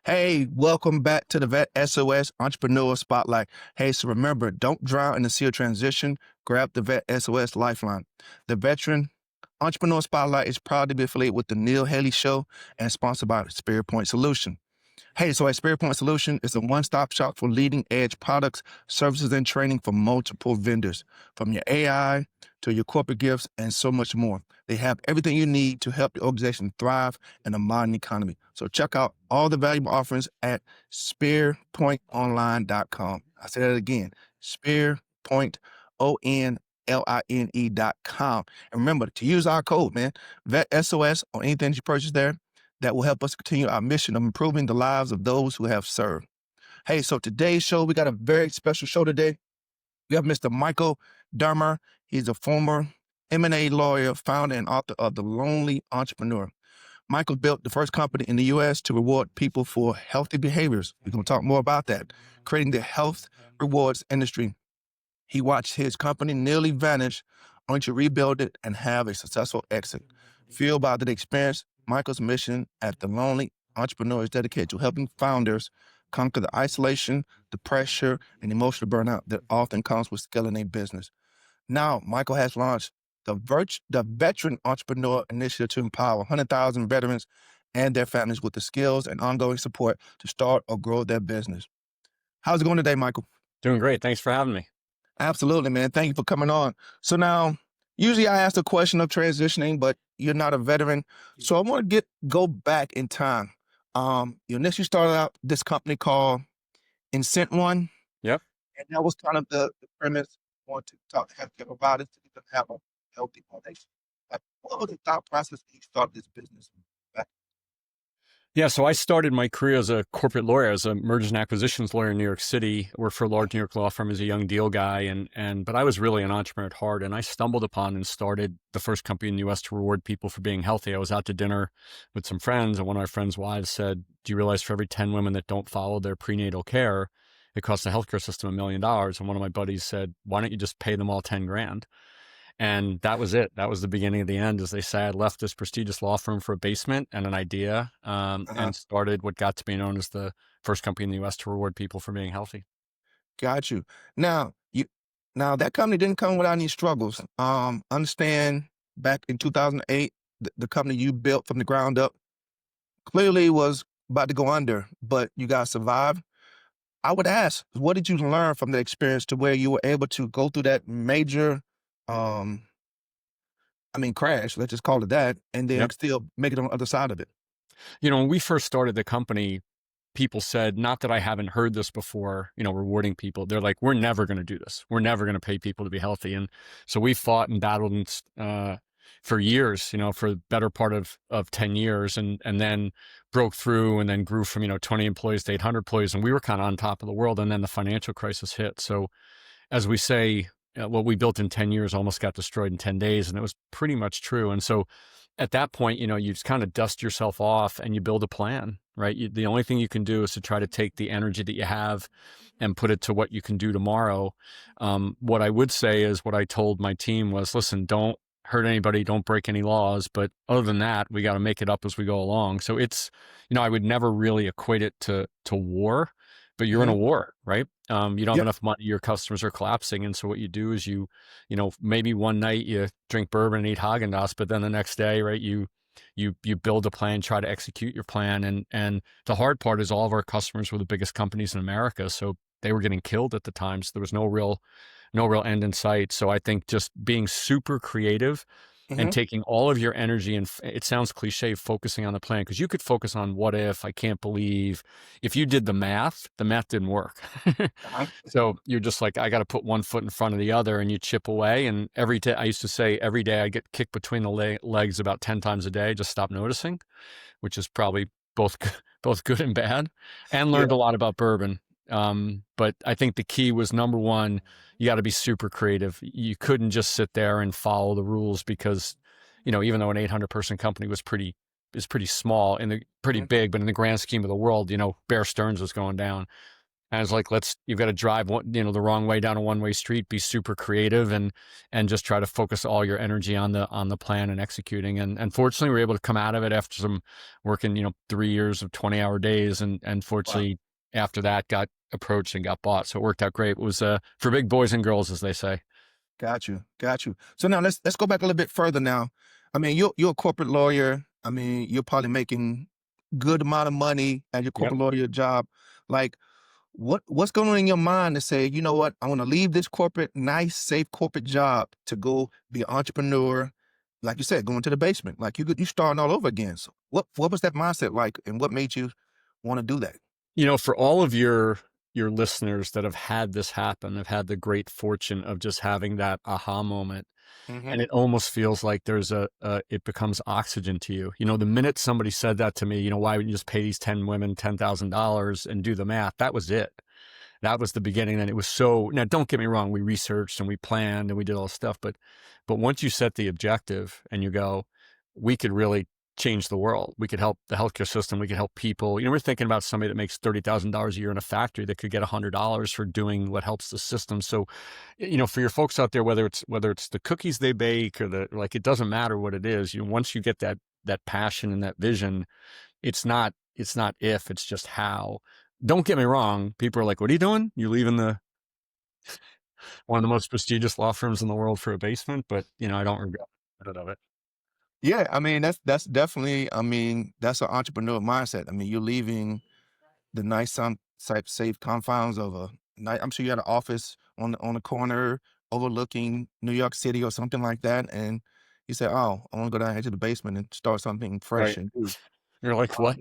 Hey, welcome back to the VET S.O.S. Entrepreneur Spotlight. Hey, so remember, don't drown in the sea of transition. Grab the VET S.O.S. Lifeline. The Veteran Entrepreneur Spotlight is proud to be affiliated with the Neil Haley Show and sponsored by Spirit Point Solution. Hey, so at Spirit Point Solution is a one-stop shop for leading-edge products, services, and training from multiple vendors, from your AI to your corporate gifts and so much more. They have everything you need to help your organization thrive in a modern economy. So check out all the valuable offerings at spearpointonline.com. I say that again, spearpointonline.com. And remember to use our code, man, VET S.O.S on anything you purchase there. That will help us continue our mission of improving the lives of those who have served. Hey, so today's show, we got a very special show today. We have Mr. Michael Dermer. He's a former M&A lawyer, founder and author of The Lonely Entrepreneur. Michael built the first company in the U.S. to reward people for healthy behaviors. We're going to talk more about that, creating the health rewards industry. He watched his company nearly vanish, only to rebuild it and have a successful exit. Fueled by the experience, Michael's mission at The Lonely Entrepreneur is dedicated to helping founders conquer the isolation, the pressure, and emotional burnout that often comes with scaling a business. Now, Michael has launched the Veteran Entrepreneur Initiative to empower 100,000 veterans and their families with the skills and ongoing support to start or grow their business. How's it going today, Michael? Doing great. Thanks for having me. Absolutely, man. Thank you for coming on. So now, usually I ask the question of transitioning, but you're not a veteran. So I want to go back in time. You initially started out this company called Incent One. Yep. And that was kind of the premise. I want to talk to have about it so you can have a healthy foundation. Like, what was the thought process when you started this business? Yeah. So I started my career as a corporate lawyer, as a mergers and acquisitions lawyer in New York City. Worked for a large New York law firm as a young deal guy. But I was really an entrepreneur at heart. And I stumbled upon and started the first company in the US to reward people for being healthy. I was out to dinner with some friends, and one of my friends' wives said, "Do you realize for every 10 women that don't follow their prenatal care, it costs the healthcare system $1 million?" And one of my buddies said, "Why don't you just pay them all 10 grand?" And that was it. That was the beginning of the end. As they say, I left this prestigious law firm for a basement and an idea, and started what got to be known as the first company in the US to reward people for being healthy. Got you. Now, that company didn't come without any struggles. Understand back in 2008, the company you built from the ground up clearly was about to go under, but you guys survived. I would ask, what did you learn from the experience to where you were able to go through that major, um, crash, let's just call it that, and then Yep. still make it on the other side of it? When we first started the company, people said, not that I haven't heard this before, rewarding people. They're like, "We're never going to do this. We're never going to pay people to be healthy." And so we fought and battled for years, for the better part of 10 years, and then broke through, and then grew from, 20 employees to 800 employees. And we were kind of on top of the world. And then the financial crisis hit. So as we say, what we built in 10 years almost got destroyed in 10 days. And it was pretty much true. And so at that point, you just kind of dust yourself off and you build a plan, right? The only thing you can do is to try to take the energy that you have and put it to what you can do tomorrow. What I would say is, what I told my team was, listen, don't hurt anybody, don't break any laws. But other than that, we got to make it up as we go along. So it's, I would never really equate it to war, but you're in a war, right? You don't have Yep. enough money, your customers are collapsing. And so what you do is maybe one night you drink bourbon and eat Haagen-Dazs, but then the next day, right, you build a plan, try to execute your plan. And the hard part is all of our customers were the biggest companies in America. So they were getting killed at the time. So there was no real end in sight. So I think just being super creative and taking all of your energy, and it sounds cliche, focusing on the plan, because you could focus on what if, I can't believe. If you did the math didn't work. So you're just like, I got to put one foot in front of the other, and you chip away. And every day, I used to say, every day I get kicked between the legs about 10 times a day, just stop noticing, which is probably both good and bad, and learned a lot about bourbon. But I think the key was, number one, you got to be super creative. You couldn't just sit there and follow the rules, because, even though an 800-person company is pretty small and pretty big, but in the grand scheme of the world, Bear Stearns was going down. And it's like, you've got to drive the wrong way down a one-way street, be super creative and just try to focus all your energy on the plan and executing. And fortunately, we were able to come out of it after some working, 3 years of 20-hour days. And Wow. fortunately, after that, got approached and got bought. So it worked out great. It was for big boys and girls, as they say. Got you. Got you. So now let's go back a little bit further now. I mean, you're a corporate lawyer. I mean, you're probably making good amount of money at your Yep. corporate lawyer job. Like, what's going on in your mind to say, you know what, I want to leave this corporate, nice, safe corporate job to go be an entrepreneur, like you said, going to the basement, like you starting all over again. So what was that mindset like, and what made you want to do that? For all of your listeners that have had this happen, have had the great fortune of just having that aha moment. Hmm. And it almost feels like there's it becomes oxygen to you. The minute somebody said that to me, why would you just pay these 10 women $10,000 and do the math? That was it. That was the beginning. And it was now don't get me wrong. We researched and we planned and we did all this stuff, but once you set the objective and you go, we could really change the world. We could help the healthcare system. We could help people. We're thinking about somebody that makes $30,000 a year in a factory that could get $100 for doing what helps the system. So, for your folks out there, whether it's the cookies they bake or it doesn't matter what it is. Once you get that passion and that vision, it's not if, it's just how. Don't get me wrong. People are like, what are you doing? You're leaving one of the most prestigious law firms in the world for a basement, but I don't regret it of it. Yeah, I mean, that's definitely, I mean, that's an entrepreneur mindset. I mean, you're leaving the nice, some type safe confines of a night. I'm sure you had an office on the corner overlooking New York City or something like that, and you said, "Oh, I want to go down here to the basement and start something fresh Right. and new." You're like, what?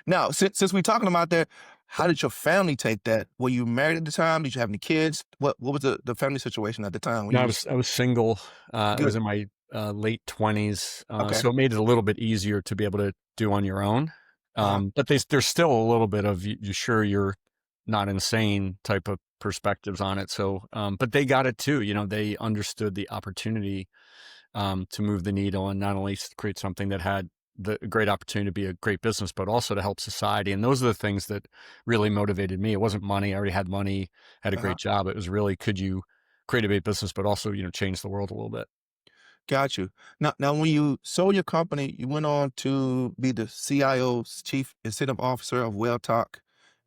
Now, since we're talking about that, how did your family take that? Were you married at the time? Did you have any kids? What was the family situation at the time when No, you I was was I was single. I was good? in my late 20s, Okay. so it made it a little bit easier to be able to do on your own. Uh-huh. But there's still a little bit of you sure you're not insane type of perspectives on it. So, but they got it too. They understood the opportunity to move the needle and not only create something that had the great opportunity to be a great business, but also to help society. And those are the things that really motivated me. It wasn't money. I already had money, had a Uh-huh. great job. It was really, could you create a great business, but also, change the world a little bit. Got you. Now, when you sold your company, you went on to be the CIO's Chief Incentive Officer of WellTalk,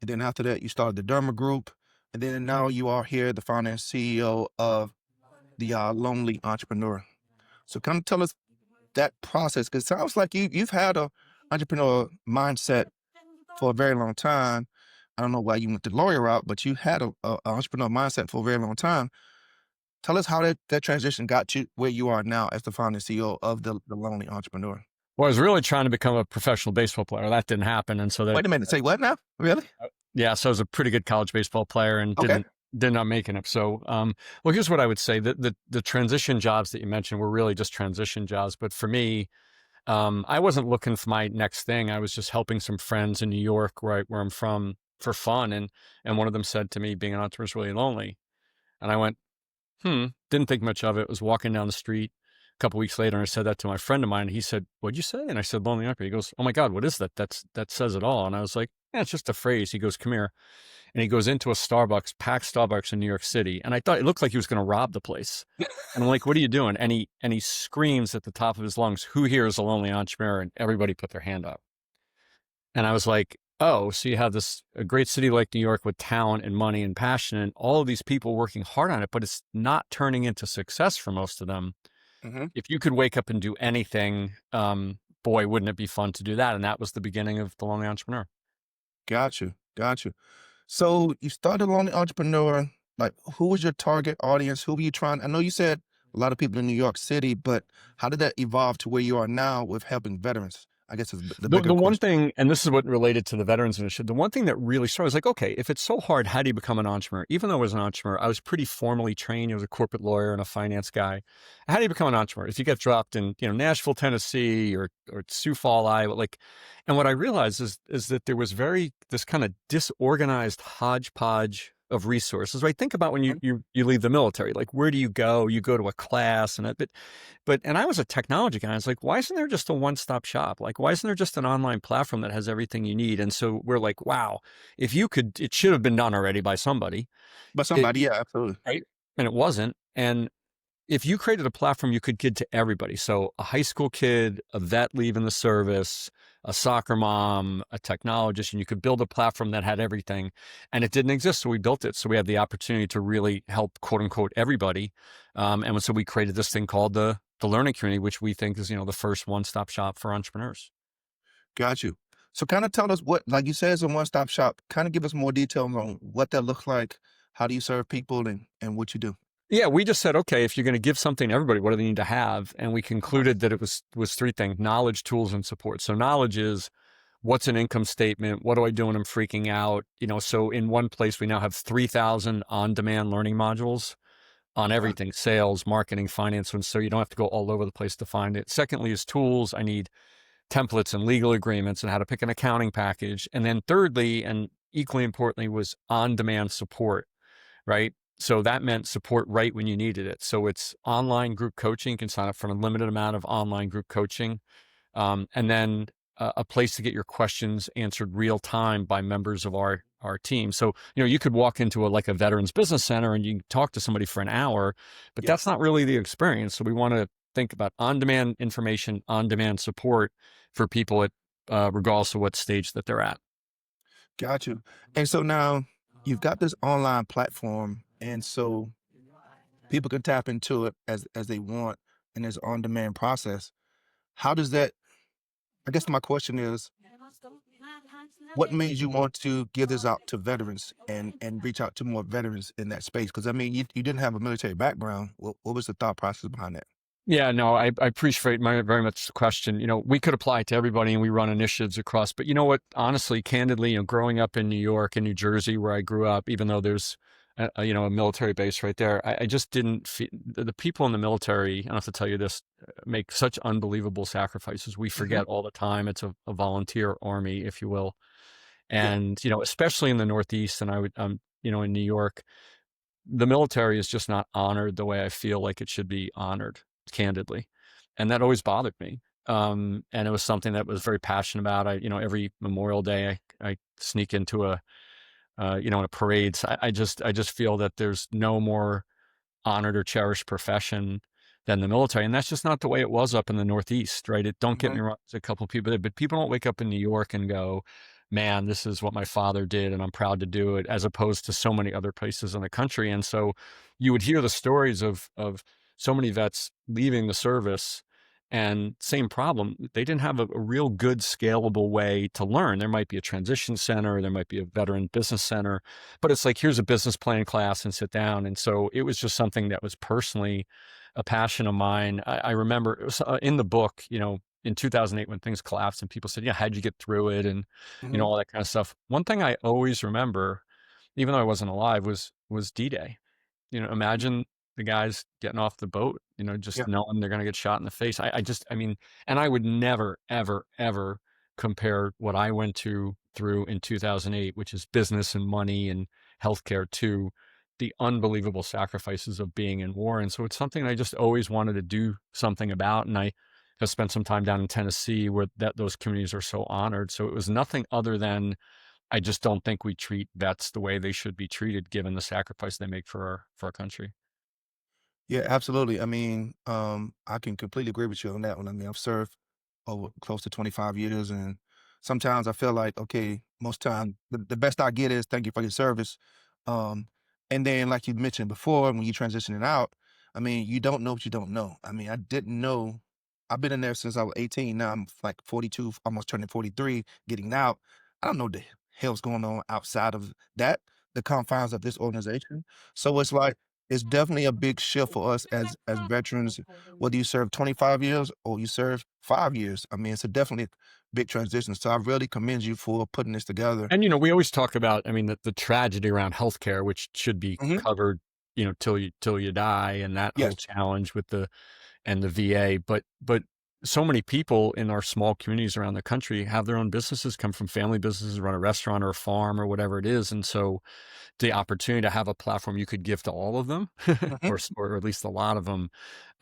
and then after that, you started the Dermer Group, and then now you are here, the founder and CEO of the Lonely Entrepreneur. So, kind of tell us that process, because it sounds like you've had a entrepreneur mindset for a very long time. I don't know why you went the lawyer route, but you had a entrepreneur mindset for a very long time. Tell us how that transition got you where you are now as the founder and CEO of the Lonely Entrepreneur. Well, I was really trying to become a professional baseball player. That didn't happen. And so Wait a minute, say what now? Really? yeah, so I was a pretty good college baseball player and Okay. did not make it. So, well, here's what I would say: the transition jobs that you mentioned were really just transition jobs. But for me, I wasn't looking for my next thing. I was just helping some friends in New York, where I'm from, for fun. And one of them said to me, "Being an entrepreneur is really lonely." And I went, didn't think much of it. Was walking down the street a couple weeks later, and I said that to my friend of mine. And he said, "What'd you say?" And I said, "Lonely entrepreneur." He goes, "Oh my God, what is that? That says it all." And I was like, "Yeah, it's just a phrase." He goes, "Come here." And he goes into a Starbucks, packed Starbucks in New York City. And I thought it looked like he was going to rob the place. And I'm like, "What are you doing?" And he screams at the top of his lungs, "Who here is a lonely entrepreneur?" And everybody put their hand up. And I was like, "Oh, so you have a great city like New York with talent and money and passion and all of these people working hard on it, but it's not turning into success for most of them. Hmm. If you could wake up and do anything, boy, wouldn't it be fun to do that?" And that was the beginning of the Lonely Entrepreneur. Got you. Got you. So you started Lonely Entrepreneur. Like, who was your target audience? Who were you trying? I know you said a lot of people in New York City, but how did that evolve to where you are now with helping veterans? I guess is the The bigger one question. thing, and this is what related to the Veterans Initiative, the one thing that really started was like, okay, if it's so hard, how do you become an entrepreneur? Even though I was an entrepreneur, I was pretty formally trained. I was a corporate lawyer and a finance guy. How do you become an entrepreneur? If you get dropped in, Nashville, Tennessee, or Sioux Falls, Iowa, and what I realized is that there was this kind of disorganized hodgepodge of resources, right? Think about when Mhm. you leave the military, like where do you go? You go to a class and and I was a technology guy. I was like, why isn't there just a one-stop shop? Like, why isn't there just an online platform that has everything you need? And so we're like, wow, if you could, it should have been done already by somebody, But it, somebody, yeah, absolutely. right? And it wasn't. And if you created a platform you could give to everybody, so a high school kid, a vet leaving the service, a soccer mom, a technologist, and you could build a platform that had everything, and it didn't exist, so we built it. So we had the opportunity to really help, quote unquote, everybody, and so we created this thing called the learning community, which we think is the first one-stop shop for entrepreneurs. Got you. So kind of tell us what, like you said, it's a one-stop shop. Kind of give us more details on what that looks like. How do you serve people and what you do? Yeah, we just said, okay, if you're going to give something to everybody, what do they need to have? And we Uh-huh. concluded that it was three things: knowledge, tools, and support. So knowledge is, what's an income statement? What do I do when I'm freaking out? So in one place, we now have 3,000 on-demand learning modules on Wow. everything: sales, marketing, finance. And so you don't have to go all over the place to find it. Secondly is tools. I need templates and legal agreements and how to pick an accounting package. And then thirdly, and equally importantly, was on-demand support, right? So that meant support right when you needed it. So it's online group coaching. You can sign up for an unlimited amount of online group coaching. And then a place to get your questions answered real time by members of our team. So you could walk into like a veterans business center and you can talk to somebody for an hour, but that's Yes. not really the experience. So we want to think about on-demand information, on-demand support for people at regardless of what stage that they're at. Got you. And so now you've got this online platform, and so people can tap into it as they want in this on-demand process. How does that, I guess my question is, what made you want to give this out to veterans and reach out to more veterans in that space? Because I mean, you didn't have a military background. What was the thought process behind that? Yeah, no, I appreciate very much the question. We could apply it to everybody and we run initiatives across, but you know what, honestly, candidly, growing up in New York and New Jersey where I grew up, even though there's a military base right there, I just didn't feel the people in the military, I don't have to tell you this, make such unbelievable sacrifices. We Hmm. forget all the time. It's a volunteer army, if you will. Yeah. And, especially in the Northeast, and in New York, the military is just not honored the way I feel like it should be honored, candidly. And that always bothered me. And it was something that was very passionate about. Every Memorial Day, I sneak into in a parade. So I just feel that there's no more honored or cherished profession than the military. And that's just not the way it was up in the Northeast, right? Don't get Hmm. me wrong, there's a couple of people there, but people don't wake up in New York and go, man, this is what my father did and I'm proud to do it, as opposed to so many other places in the country. And so you would hear the stories of so many vets leaving the service, and same problem. They didn't have a real good scalable way to learn. There might be a transition center, there might be a veteran business center, but it's like, here's a business plan class and sit down. And so it was just something that was personally a passion of mine. I remember it was in the book, in 2008 when things collapsed and people said, yeah, how'd you get through it? And, Hmm. all that kind of stuff. One thing I always remember, even though I wasn't alive, was D-Day. Imagine the guys getting off the boat, just Yeah. knowing they're going to get shot in the face. I mean, and I would never, ever, ever compare what I went through in 2008, which is business and money and healthcare, to the unbelievable sacrifices of being in war. And so it's something I just always wanted to do something about. And I have spent some time down in Tennessee where those communities are so honored. So it was nothing other than, I just don't think we treat vets the way they should be treated, given the sacrifice they make for our country. Yeah, absolutely. I mean, I can completely agree with you on that one. I mean, I've served over close to 25 years, and sometimes I feel like, okay, most time the best I get is thank you for your service. Um, and then, like you mentioned before, when you transitioning out, I mean, you don't know what you don't know. I mean, I didn't know. I've been in there since I was 18. Now I'm like 42, almost turning 43, getting out. I don't know what the hell's going on outside of that, the confines of this organization. So it's like, it's definitely a big shift for us as veterans, whether you serve 25 years or you serve 5 years. I mean, it's a definitely big transition. So I really commend you for putting this together. And, we always talk about, I mean, the tragedy around healthcare, which should be Mhm. covered, till you die, and that whole Yes. challenge with the VA. But so many people in our small communities around the country have their own businesses, come from family businesses, run a restaurant or a farm or whatever it is. And so the opportunity to have a platform you could give to all of them, Mhm. or at least a lot of them,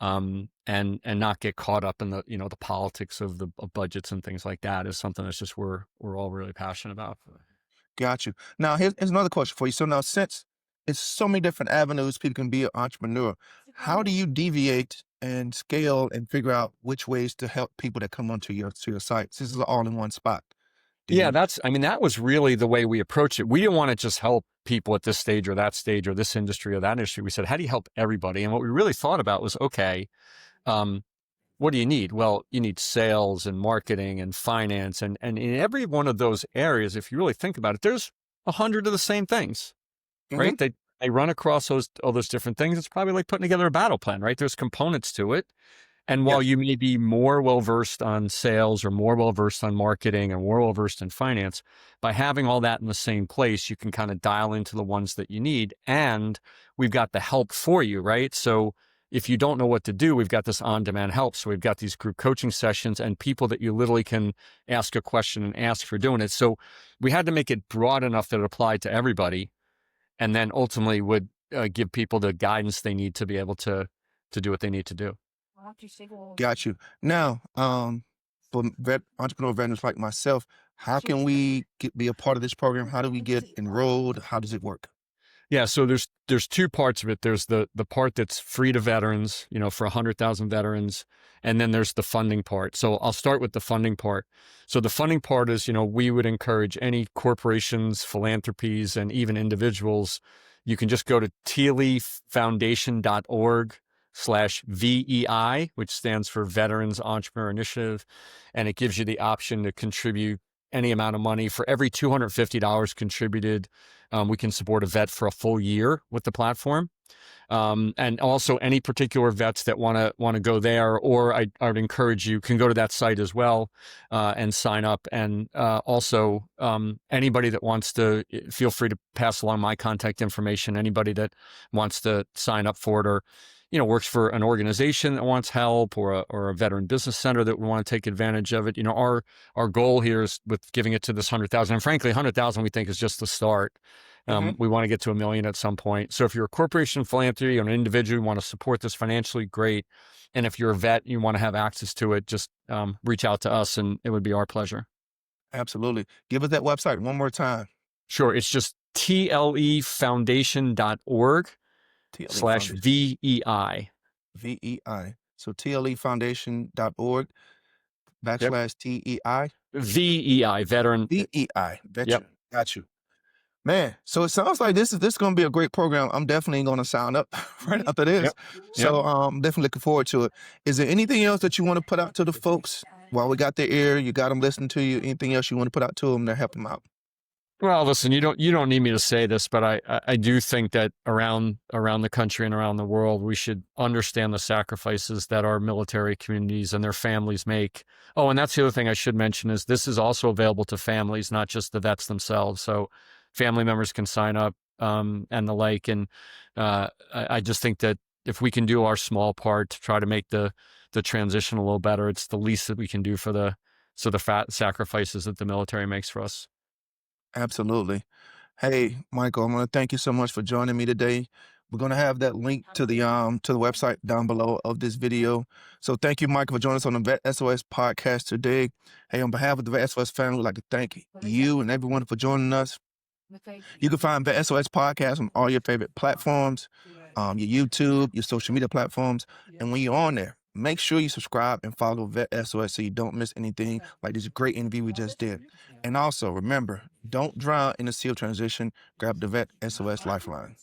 and not get caught up in the, the politics of the of budgets and things like that, is something that's just we're all really passionate about. Got you. Now, here's another question for you. So now, since it's so many different avenues people can be an entrepreneur, how do you deviate and scale and figure out which ways to help people that come onto your site? This is all in one spot. Do Yeah, you? that was really the way we approached it. We didn't want to just help people at this stage or that stage or this industry or that industry. We said, how do you help everybody? And what we really thought about was, okay, um, what do you need? Well, you need sales and marketing and finance. And in every one of those areas, if you really think about it, there's 100 of the same things, Hmm. right? They run across all those different things. It's probably like putting together a battle plan, right? There's components to it. And while Yes. you may be more well-versed on sales or more well-versed on marketing or more well-versed in finance, by having all that in the same place, you can kind of dial into the ones that you need. And we've got the help for you, right? So if you don't know what to do, we've got this on-demand help. So we've got these group coaching sessions and people that you literally can ask a question and ask for doing it. So we had to make it broad enough that it applied to everybody, and then ultimately would give people the guidance they need to be able to do what they need to do. Got you. Now, for entrepreneur veterans like myself, how can we be a part of this program? How do we get enrolled? How does it work? Yeah, so there's two parts of it. There's the part that's free to veterans, for 100,000 veterans, and then there's the funding part. So I'll start with the funding part. So the funding part is, we would encourage any corporations, philanthropies, and even individuals. You can just go to TLEfoundation.org/VEI, which stands for Veterans Entrepreneur Initiative, and it gives you the option to contribute any amount of money. For every $250 contributed, we can support a vet for a full year with the platform. And also any particular vets that want to go there, or I would encourage you can go to that site as well, and sign up. And also anybody that wants to, feel free to pass along my contact information. Anybody that wants to sign up for it, or works for an organization that wants help, or a veteran business center that would want to take advantage of it. Our goal here is, with giving it to this 100,000, and frankly, 100,000 we think is just the start. Hmm. We want to get to 1 million at some point. So if you're a corporation, philanthropy, or an individual, you want to support this financially, great. And if you're a vet, you want to have access to it, just reach out to us, and it would be our pleasure. Absolutely. Give us that website one more time. Sure. It's just TLEfoundation.org TLE slash Foundation. VEI. VEI. So TLEfoundation.org Yep. /TEI. VEI, veteran. VEI. Yep. Veteran. Got you. Man, so it sounds like this is going to be a great program. I'm definitely going to sign up right after this. Yep. Yep. So definitely looking forward to it. Is there anything else that you want to put out to the folks while we got their ear? You got them listening to you. Anything else you want to put out to them to help them out? Well, listen, you don't need me to say this, but I do think that around the country and around the world, we should understand the sacrifices that our military communities and their families make. Oh, and that's the other thing I should mention, is this is also available to families, not just the vets themselves. So family members can sign up, and the like. And I just think that if we can do our small part to try to make the transition a little better, it's the least that we can do for the fat sacrifices that the military makes for us. Absolutely. Hey, Michael, I want to thank you so much for joining me today. We're going to have that link to the website down below of this video. So thank you, Michael, for joining us on the VET S.O.S podcast today. Hey, on behalf of the VET S.O.S family, we'd like to thank you and everyone for joining us. You can find VET S.O.S podcast on all your favorite platforms, your YouTube, your social media platforms. And when you're on there, make sure you subscribe and follow VET S.O.S so you don't miss anything like this great interview we just did. And also, remember, don't drown in the sea of transition. Grab the VET S.O.S lifeline.